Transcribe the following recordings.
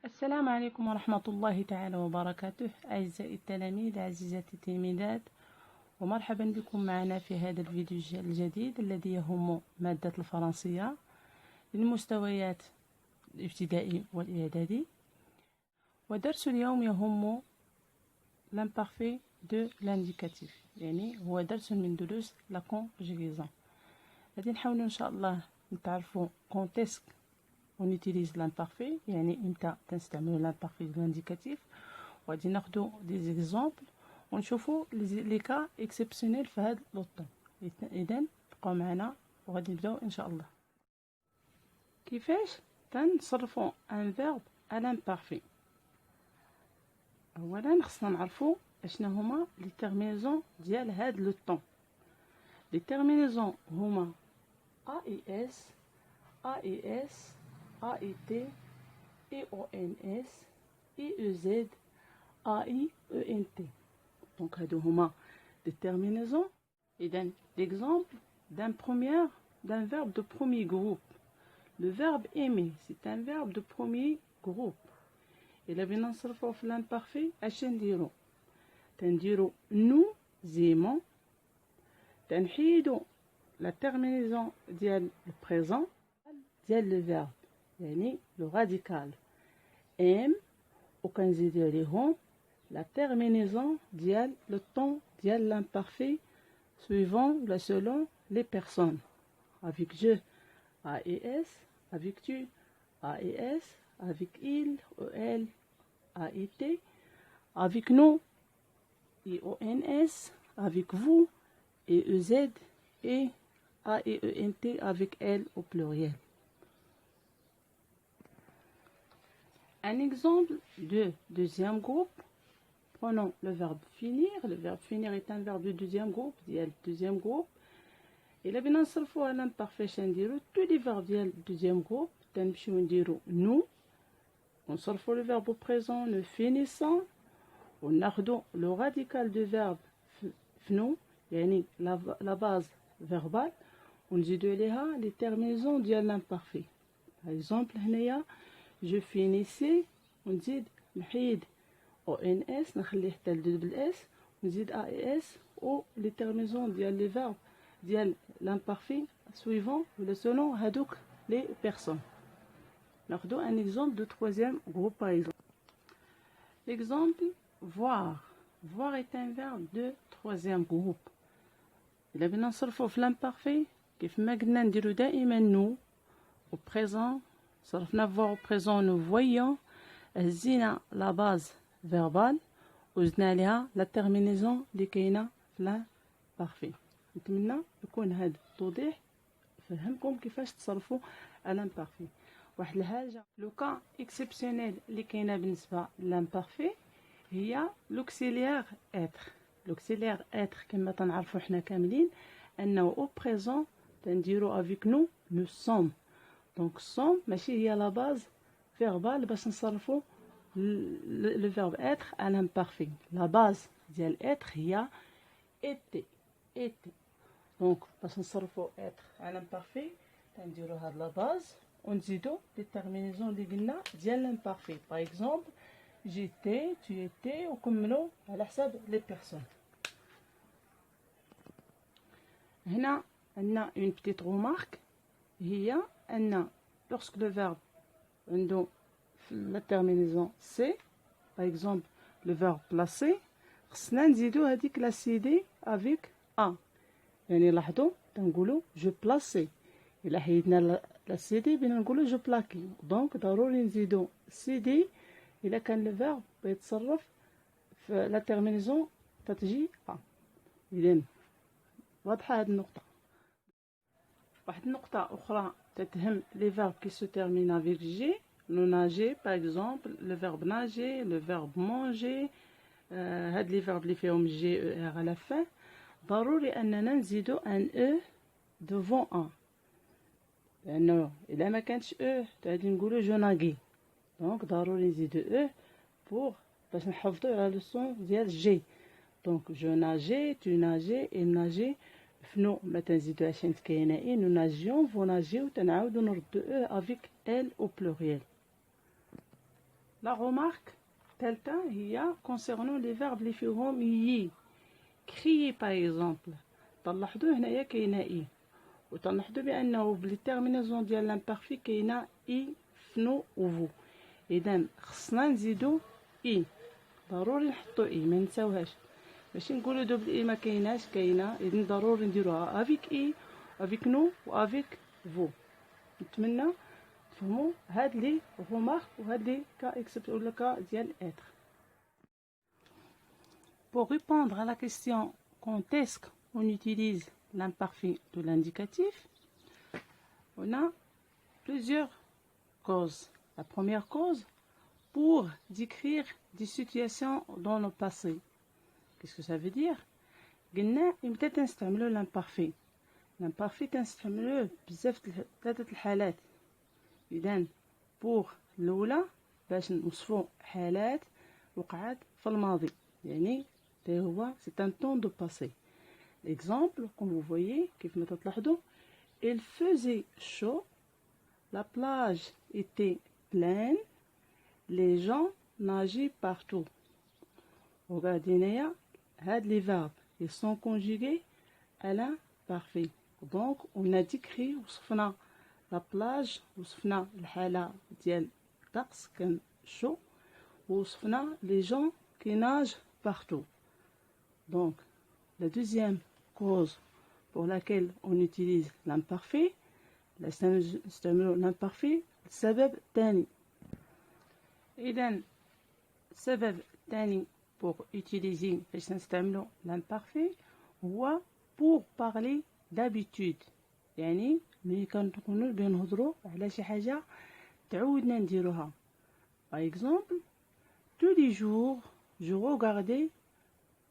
السلام عليكم ورحمة الله تعالى وبركاته. أعزائي التلاميذ، عزيزاتي التلميذات، ومرحبا بكم معنا في هذا الفيديو الجديد الذي يهم مادة الفرنسية للمستويات الابتدائي والإعدادي. ودرس اليوم يهم l'imparfait de l'indicatif، يعني هو درس من دروس la conjugaison. غادي نحاولوا إن شاء الله نتعرفوا quand est-ce on utilise l'imparfait، يعني امتى تنستعملوا l'imparfait de l'indicatif، وغادي ناخدو دي زيكزامبل ونشوفوا لي كا اكسبسيونيل في هاد لوطون. اذا بقاو معنا وغادي نبداو ان شاء الله. كيفاش تنصرفوا ان فيرب à l'imparfait؟ اولا خصنا نعرفوا اشنا هما لي تيرمينيزون ديال هاد لو طون. لي تيرمينيزون هما AES AES AET EONS IEZ AIENT. Donc هادو هما des terminaisons. إذن l'exemple d'un verbe de premier groupe. Le verbe aimer, c'est un verbe de premier groupe. إلا بغينا نصرفوه في l'imparfait اش نديرو؟ تنديرو nous aimons، تنحيدو la terminaison ديال le présent ديال le verbe، يعني le radical aime، وكنزيدو عليهم la terminaison ديال le temps ديال l'imparfait suivant ou selon les personnes. Avec je AES, avec tu AES, avec il ou elle AET, avec nous IONS, avec vous EEZ et AEENT avec elle au pluriel. Un exemple de deuxième groupe. Prenons le verbe finir. Le verbe finir est un verbe de deuxième groupe. ديال deuxième groupe. إلا بغينا نصرفوه على l'imparfait نديرو tous les verbes ديال deuxième groupe. تنمشيو نديرو nous. ونصرفو le verbe au présent le finissant. وناخدو le radical du verbe فنو، يعني la base verbale. ونزيدو عليها les terminaisons ديال l'imparfait. Par exemple هنايا je finissais، ونزيد نحيد ONS نخليه حتى لدبل اس، ونزيد AES و لي تيرمينيزون ديال لي فيرب ديال l'imparfait suivant ولا selon هادوك لي بيرسون. ناخدو ان exemple de troisième groupe par exemple. L'exemple voir. Voir est un verbe de troisième groupe. إلا بغينا نصرفو في l'imparfait كيف ما قلنا نديرو دائما nous au présent. صرفنا voir au présent nous voyons، هزينا la base verbal وزدنا عليها لا تيرمينيزون اللي كاينه في l'imparfait. نتمنى يكون هذا التوضيح فهمكم كيفاش تصرفوا على l'imparfait. واحد الحاجه لو كا اكسبسيونيل اللي كاينه بالنسبه l'imparfait هي لوكسيليير اتر. لوكسيليير اتر كما تنعرفوا حنا كاملين انه او بريزون تنديرو افيك نو نو سوم. دونك سوم ماشي هي لا باز فيربال باش نصرفوا le verbe être à l'imparfait. La base ديال être هي était. était. Donc باش نصرفوا être à l'imparfait تنديرو هاد لا باز ونزيدو لي تيرمينيزون اللي قلنا ديال l'imparfait. Par exemple j'étais، tu étais، وكملوا على حساب لي بيرسون. هنا عندنا une petite remarque هي ان lorsque le verbe عنده la terminaison C، par exemple le verbe placer، خصنا نزيدو هذيك لا سي دي avec A. يعني لاحظوا تنقولوا je plaçais. إلا حيدنا لا سي دي بينا نقولوا je plaquais. دونك ضروري نزيدو سي دي إلا كان لو فيرب بيتصرف في لا تيرمينيزون تتجي A. إذن واضحة هاد النقطة. واحد النقطة أخرى تتهم les verbes qui se terminent avec G. nous nager par exemple، le verbe nager، le verbe manger، هاد لي فيرب اللي فيهم جي او ار على fin ضروري اننا نزيدو ان او devant ان، لانه الا ما كانتش او غادي نقولو جو ناغي. دونك ضروري نزيدو او بور باش نحافظو على لو سون ديال جي. دونك جو ناجي، تو ناجي، il ناجي. فنو ما تنزيدوهاش حيت كاينه اي nous nagions، vous nagiez، تنعاودو نردو او افيك ال او بلوريال. لا remarque تالتة هي concernant les verbes اللي فيهم يي. crier par exemple تلاحظوا هنايا كاينه اي، وتلاحظوا بانه بالتيرمينازون ديال لامبارفي كاينه اي فنو وفو. اذا خصنا نزيدو اي، ضروري نحطو اي ما نساوهاش، ماشي نقولوا دوبل اي ما كايناش، كاينه. اذا ضروري نديروها افيك اي افيك نو وافيك فو. نتمنى تفهموا هاد لي رومارك وهاد لي كا اكسبت ولا كا ديال اتر. Pour répondre à la question quand est-ce qu'on utilise l'imparfait de l'indicatif, on a plusieurs causes. La première cause, pour décrire des situations dans le passé. Qu'est-ce que ça veut dire? قلنا إمتى تنستعملو l'imparfait. l'imparfait تنستعملوه بزاف ثلاثة الحالات. إذن pour الأولى باش نوصفو حالات وقعت في الماضي، يعني هو c'est un temps de passé. L'exemple, comme vous voyez, كيف ما تلاحظوا، il faisait chaud, la plage était pleine, les gens nageaient partout. Regardez هنايا هاد les verbes ils sont conjugués à l'imparfait. Donc on a décrit وصفنا la plage، وصفنا الحالة ديال الطقس كان chaud، وصفنا les gens qui nagent partout. Donc, la deuxième cause pour laquelle on utilise l'imparfait, l'imparfait, السبب الثاني. إذن السبب الثاني pour utiliser باش نستعملو l'imparfait هو pour parler d'habitude، يعني ملي كنكونو بنهضرو على شي حاجة تعودنا نديروها. Par exemple, tous les jours je regardais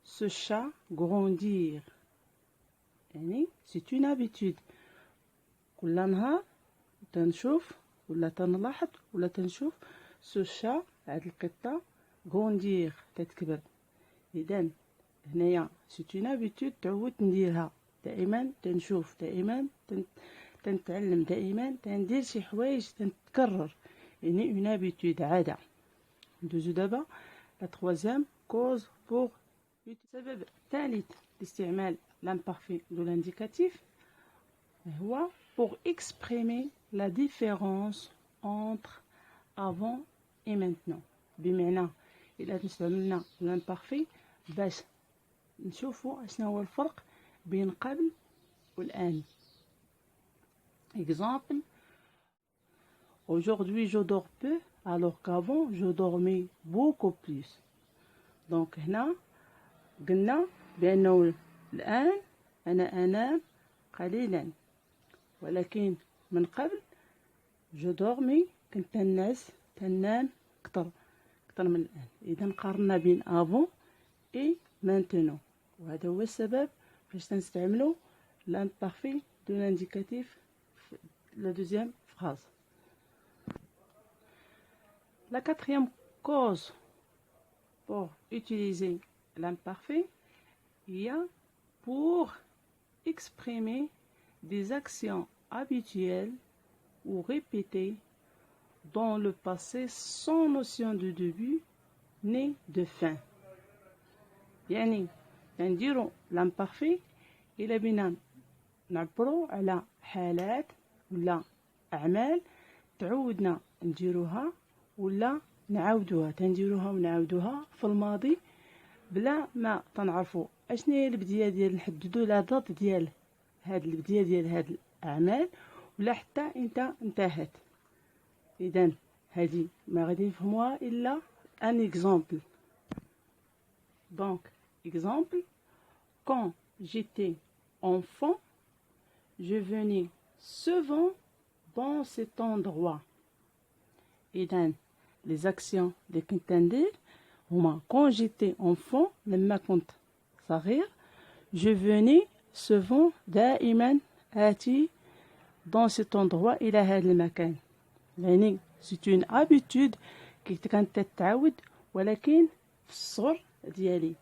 ce chat grandir. يعني c'est une habitude. كل نهار تنشوف ولا تنلاحظ ولا تنشوف ce chat، هاد القطة grandir تتكبر. إذن هنايا c'est une habitude تعودت نديرها، دائما تنشوف، دائما تنتعلم، دائما تندير شي حوايج تنتكرر، يعني une habitude عادة. ندوزو دابا la troisième cause pour السبب الثالث لاستعمال l'imparfait de l'indicatif هو pour exprimer la différence entre avant et maintenant. بمعنى إلا نستعملنا l'imparfait باش نشوفوا اشنا هو الفرق بين قبل والآن. Exemple, aujourd'hui je dors peu alors qu'avant je dormais beaucoup plus. Donc هنا قلنا بأنه الآن أنا أنام قليلا، ولكن من قبل جو دورمي كنت تنام أكثر من الآن. إذا قارنا بين avant et maintenant، وهذا هو السبب باش نستعملو l'imparfait de l'indicatif la deuxième phrase. La quatrième cause pour utiliser l'imparfait, il y a pour exprimer des actions habituelles ou répétées dans le passé sans notion de début ni de fin. يعني نديرو l'imparfait إلا بينا نعبرو على حالات ولا أعمال تعودنا نديروها ولا نعاودوها، تنديروها ونعاودوها في الماضي بلا ما تنعرفوا اشنا هي البدايه ديال نحددوا لا دات ديال هاد البدايه ديال هاد الاعمال ولا حتى انت انتهت. اذا هذه ما غادي نفهموها الا ان اكزامبل. دونك اكزامبل، quand j'étais enfant je venais souvent dans cet endroit. اذا les actions اللي كنت ندير هما quand j'étais enfant لما كنت صغير je venais souvent دائما آتي dans cet endroit إلى هذا المكان. يعني c'est une habitude كانت تتعود ولكن في الصغر ديالي،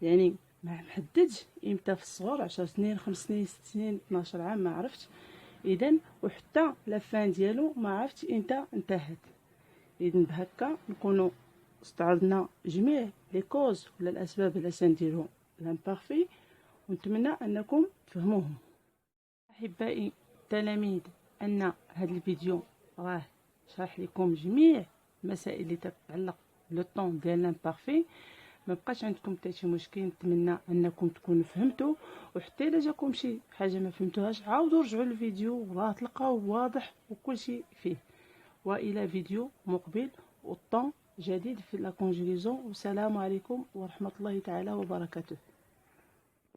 يعني ما محددش امتى في الصغر 10 سنين 5 سنين 6 سنين 12 عام ما عرفتش. اذا وحتى لافان ديالو ما عرفتش امتى انتهت. اذا بهكا نكونوا استعرضنا جميع لي كوز ولا الاسباب علاش نديرو لامبارفي، ونتمنى انكم تفهموهم. احبائي التلاميذ، ان هذا الفيديو راه شرح لكم جميع المسائل اللي تتعلق لو طون ديال لامبارفي. ما بقاش عندكم حتى شي مشكل، نتمنى انكم تكونوا فهمتوا، وحتى الا جاكم شي حاجه ما فهمتوهاش عاودوا رجعوا للفيديو راه تلقاو واضح وكل شيء فيه. والى فيديو مقبل وطون جديد في لا كونجوغيزون، والسلام عليكم ورحمه الله تعالى وبركاته.